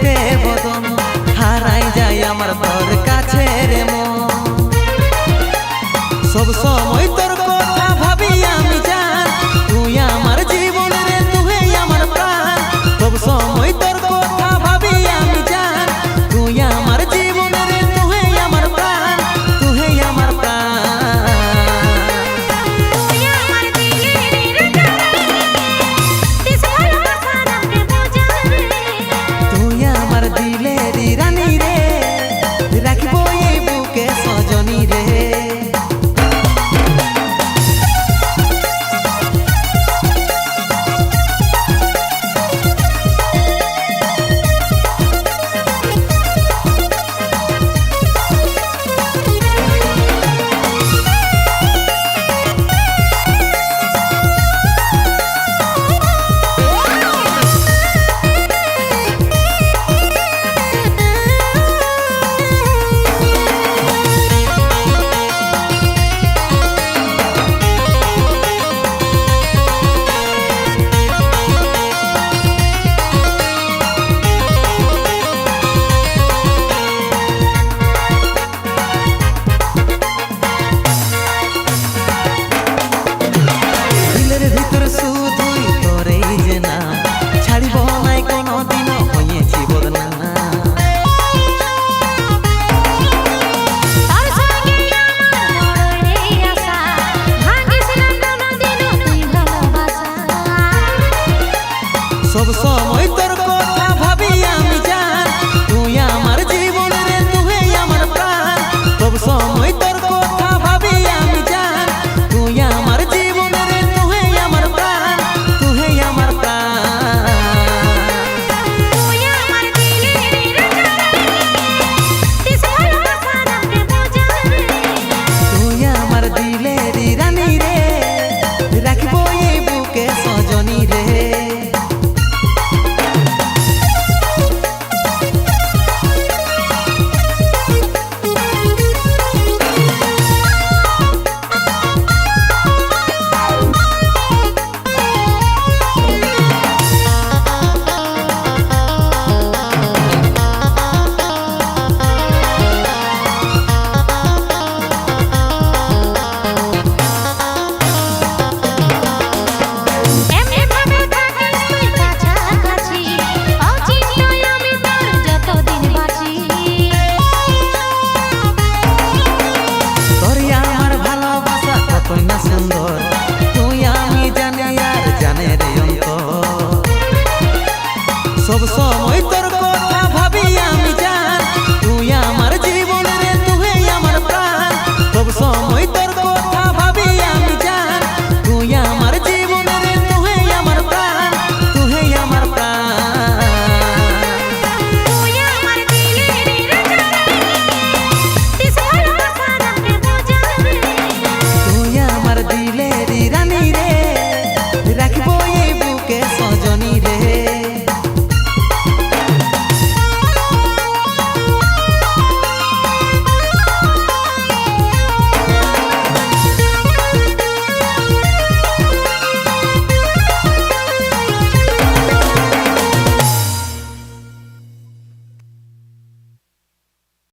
দেখতে বদন হারাই যায় আমার তোর কাছে রে মন। সব সময় তোর কথা ভাবি আমি জান, তুই আমার জীবন রে, তুই আমার প্রাণ। সব সময় তোর কথা ভাবি আমি জান, তুই আমার জীবন রে, তুই আমার প্রাণ, তুই আমার প্রাণ। তুই আমার দিলের রানী রে, রাখবো এই বুকে সজনী রে। সব সময় তোর কথা ভাবি আমি জান, তুই আমার জীবন রে, তুই আমার প্রাণ। সব সময় তোর কথা ভাবি আমি জান, তুই আমার জীবন রে, তুই আমার প্রাণ, তুই আমার প্রাণ। তুই আমার দিলের রানী রে, রাখবো এই বুকে সজনী রে। সুন্দর তুই আমি জানি আর জানে রে অন্তর। সব সময় তোর কথা ভাবি আমি জান, তুই আমার জীবন রে, তুই আমার প্রাণ। সব সময় তোর কথা ভাবি আমি জান, তুই আমার জীবন রে, তুই আমার প্রাণ, তুই আমার প্রাণ। তুই আমার দিলে